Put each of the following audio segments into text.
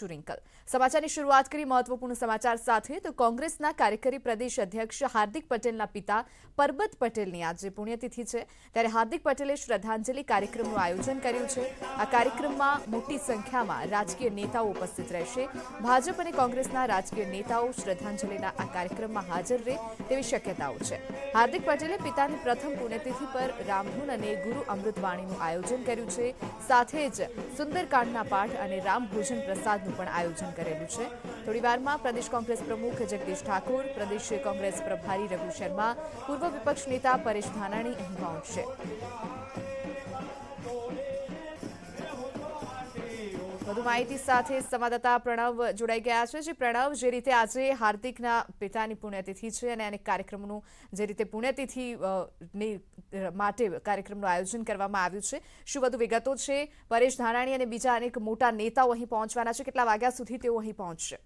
Wrinkle समाचार शुरुआत करी महत्वपूर्ण समाचार साथे तो कांग्रेसना कार्यकारी प्रदेश अध्यक्ष हार्दिक पटेलना पिता परबत पटेलनी आज पुण्यतिथि है त्यारे हार्दिक पटेले श्रद्धांजलि कार्यक्रमનું आयोजन કર્યું છે। આ કાર્યક્રમમાં મોટી સંખ્યામાં રાજકીય નેતાઓ ઉપસ્થિત રહેશે। ભાજપ અને કોંગ્રેસના રાજકીય નેતાઓ શ્રદ્ધાંજલિના આ કાર્યક્રમમાં હાજર રહે તેવી શક્યતાઓ છે। હાર્दिक પટેલે પિતાની પ્રથમ પુણ્યતિથિ પર રામધૂન અને ગુરુ અમૃતવાણીનું આયોજન કર્યું છે। સાથે જ સુંદરકાંડના પાઠ અને રામ ભોજન પ્રસાદનું પણ આયોજન કરેલું છે। થોડીવારમાં પ્રદેશ કોંગ્રેસ પ્રમુખ જગદીશ ઠાકોર, પ્રદેશ કોંગ્રેસ પ્રભારી રઘુ શર્મા, પૂર્વ વિપક્ષ નેતા પરેશ ધાનાણી અહીં પહોંચશે। વધુ માહિતી સાથે સંવાદદાતા પ્રણવ જોડાઈ ગયા છે। પ્રણવ, જે રીતે આજે હાર્દિકના પિતાની પુણ્યતિથિ છે અને અનેક કાર્યક્રમોનું જે રીતે પુણ્યતિથિ માટે કાર્યક્રમનું આયોજન કરવામાં આવ્યું છે, શું વધુ વિગતો છે? પરેશ ધાનાણી અને બીજા અનેક મોટા નેતાઓ અહીં પહોંચવાના છે, કેટલા વાગ્યા સુધી તેઓ અહીં પહોંચશે?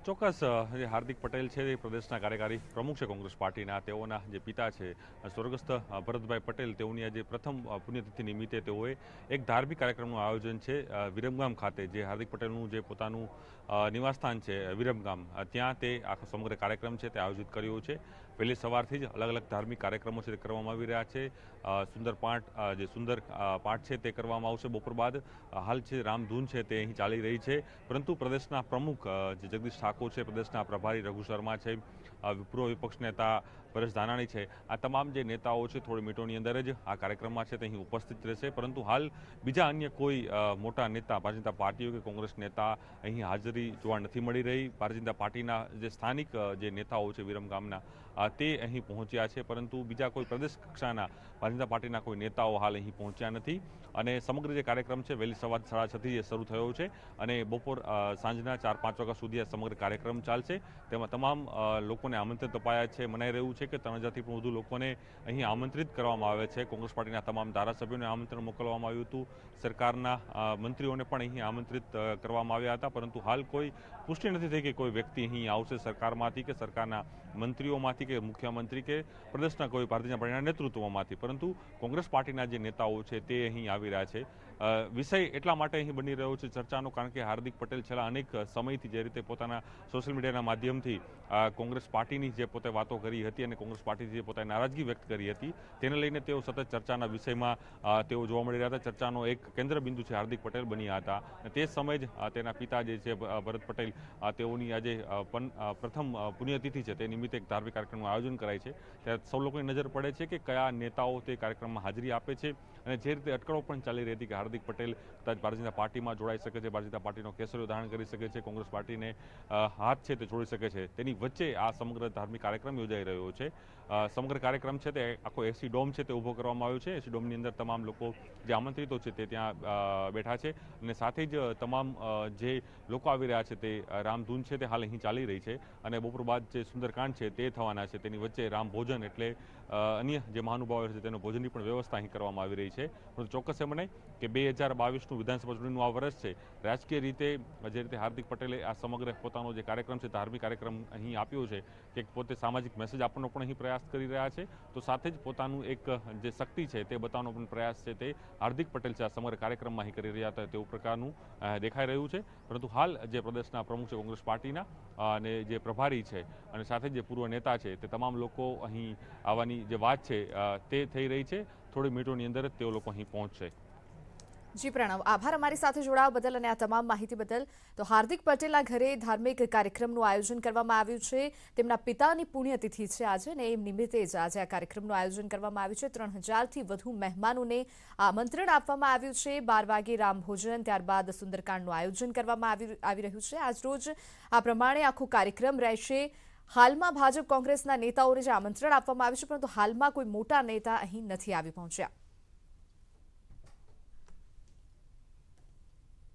ચોક્કસ જે હાર્દિક પટેલ છે એ પ્રદેશના કાર્યકારી પ્રમુખ છે કોંગ્રેસ પાર્ટીના, તેઓના જે પિતા છે સ્વર્ગસ્થ ભરતભાઈ પટેલ, તેઓની આજે પ્રથમ પુણ્યતિથિ નિમિત્તે તેઓએ એક ધાર્મિક કાર્યક્રમનું આયોજન છે વિરમગામ ખાતે, જે હાર્દિક પટેલનું જે પોતાનું નિવાસસ્થાન છે વિરમગામ, ત્યાં તે આખો સમગ્ર કાર્યક્રમ છે તે આયોજિત કર્યો છે। વહેલી સવારથી જ અલગ અલગ ધાર્મિક કાર્યક્રમો છે તે કરવામાં આવી રહ્યા છે। સુંદર પાઠ છે તે કરવામાં આવશે। બપોર બાદ હાલ છે રામધૂન છે તે અહીં ચાલી રહી છે, પરંતુ પ્રદેશના પ્રમુખ જે જગદીશ ઠાકોર છે, પ્રદેશના પ્રભારી રઘુ શર્મા છે, પૂર્વ વિપક્ષ નેતા પરેશ ધાનાણી છે, આ તમામ જે નેતાઓ છે થોડી મિનિટોની અંદર જ આ કાર્યક્રમમાં છે તે અહીં ઉપસ્થિત રહેશે। પરંતુ હાલ બીજા અન્ય કોઈ મોટા નેતા ભારતીય જનતા પાર્ટી કે કોંગ્રેસ નેતા અહીં હાજરી જોવા નથી મળી રહી। ભારતીય જનતા પાર્ટીના જે સ્થાનિક જે નેતાઓ છે વિરમગામના તે અહીં પહોંચ્યા છે, પરંતુ બીજા કોઈ પ્રદેશ કક્ષાના ભારતીય જનતા પાર્ટીના કોઈ નેતાઓ હાલ અહીં પહોંચ્યા નથી। અને સમગ્ર જે કાર્યક્રમ છે વહેલી સવાર 6:30થી જે શરૂ થયો છે અને બપોર સાંજના 4-5 વાગ્યા સુધી આ સમગ્ર કાર્યક્રમ ચાલશે। તેમાં તમામ લોકોને આમંત્રિત અપાયા છે। મનાઈ રહ્યું છે કે 3000થી પણ વધુ લોકોને અહીં આમંત્રિત કરવામાં આવે છે। કોંગ્રેસ પાર્ટીના તમામ ધારાસભ્યોને આમંત્રણ મોકલવામાં આવ્યું હતું, સરકારના મંત્રીઓને પણ અહીં આમંત્રિત કરવામાં આવ્યા હતા, પરંતુ હાલ કોઈ પુષ્ટિ નથી થઈ કે કોઈ વ્યક્તિ અહીં આવશે સરકારમાંથી કે સરકારના મંત્રીઓમાંથી કે મુખ્યમંત્રી કે પ્રદેશના કોઈ ભારતીય જનતા પાર્ટીના નેતૃત્વમાંથી, પરંતુ કોંગ્રેસ પાર્ટીના જે નેતાઓ છે તે અહીં આવી રહ્યા છે। વિષય એટલા માટે અહીં બની રહ્યો છે ચર્ચાનો, કારણ કે હાર્દિક પટેલ છેલ્લા અનેક સમયથી જે રીતે પોતાના સોશિયલ મીડિયાના માધ્યમથી કોંગ્રેસ પાર્ટીની જે પોતે વાતો કરી હતી અને કોંગ્રેસ પાર્ટીથી જે પોતાની નારાજગી વ્યક્ત કરી હતી, તેને લઈને તેઓ સતત ચર્ચાના વિષયમાં તેઓ જોવા મળી રહ્યા હતા। ચર્ચાનો એક કેન્દ્ર બિંદુ છે હાર્દિક પટેલ બન્યા હતા અને તે સમયે જ તેના પિતા જે છે ભરત પટેલ, તેઓની આજે પ્રથમ પુણ્યતિથિ છે તે નિમિત્તે એક ધાર્મિક કાર્યક્રમનું આયોજન કરાય છે। ત્યારે સૌ લોકોની નજર પડે છે કે કયા નેતાઓ તે કાર્યક્રમમાં હાજરી આપે છે અને જે રીતે અટકળો પણ ચાલી રહી હતી કે હાર્દિક પટેલ કદાચ ભારતીય જનતા પાર્ટીમાં જોડાઈ શકે છે, ભારતીય જનતા પાર્ટીનો કેસરીઓ ધારણ કરી શકે છે, કોંગ્રેસ પાર્ટીને હાથ છે તે છોડી શકે છે, તેની વચ્ચે આ સમગ્ર ધાર્મિક કાર્યક્રમ યોજાઈ રહ્યો છે। સમગ્ર કાર્યક્રમ છે તે આખો એસી ડોમ છે તે ઊભો કરવામાં આવ્યો છે। એસી ડોમની અંદર તમામ લોકો જે આમંત્રિતો છે તે ત્યાં બેઠા છે અને સાથે જ તમામ જે લોકો આવી રહ્યા છે તે રામધૂન છે તે હાલ અહીં ચાલી રહી છે અને બપોર બાદ જે સુંદરકાંડ છે તે થવાના છે, તેની વચ્ચે રામ ભોજન એટલે અન્ય જે મહાનુભાવો છે તેનો ભોજનની પણ વ્યવસ્થા અહીં કરવામાં આવી રહી છે। પરંતુ ચોક્કસ એમ નહીં કે 2022નું વિધાનસભા ચૂંટણીનું આ વર્ષ છે, રાજકીય રીતે જે રીતે હાર્દિક પટેલે આ સમગ્ર પોતાનો જે કાર્યક્રમ છે ધાર્મિક કાર્યક્રમ અહીં આપ્યો છે કે પોતે સામાજિક મેસેજ આપવાનો પણ અહીં પ્રયાસ કરી રહ્યા છે, તો સાથે જ પોતાનું એક જે શક્તિ છે તે બતાવવાનો પણ પ્રયાસ છે તે હાર્દિક પટેલ છે આ સમગ્ર કાર્યક્રમમાં અહીં કરી રહ્યા હતા તેવું પ્રકારનું દેખાઈ રહ્યું છે। પરંતુ હાલ જે પ્રદેશના પ્રમુખ છે કોંગ્રેસ પાર્ટીના અને જે પ્રભારી છે અને સાથે જે પૂર્વ નેતા છે તે તમામ લોકો અહીં આવવાની જે વાત છે તે થઈ રહી છે। થોડી મિનિટોની અંદર જ તેઓ લોકો અહીં પહોંચશે। જી પ્રણવ, આભાર અમારી સાથે જોડાવા બદલ અને આ તમામ માહિતી બદલ। તો હાર્દિક પટેલના ઘરે ધાર્મિક કાર્યક્રમનું આયોજન કરવામાં આવ્યું છે, તેમના પિતાની પુણ્યતિથિ છે આજે ને એ નિમિત્તે જ આજે આ કાર્યક્રમનું આયોજન કરવામાં આવ્યું છે। 3000થી વધુ મહેમાનોને આમંત્રણ આપવામાં આવ્યું છે। 12 વાગે રામભોજન, ત્યારબાદ સુંદરકાંડનું આયોજન કરવામાં આવી રહ્યું છે। આજરોજ આ પ્રમાણે આખો કાર્યક્રમ રહેશે। હાલમાં ભાજપ કોંગ્રેસના નેતાઓને જે આમંત્રણ આપવામાં આવ્યું છે, પરંતુ હાલમાં કોઈ મોટા નેતા અહીં નથી આવી પહોંચ્યા।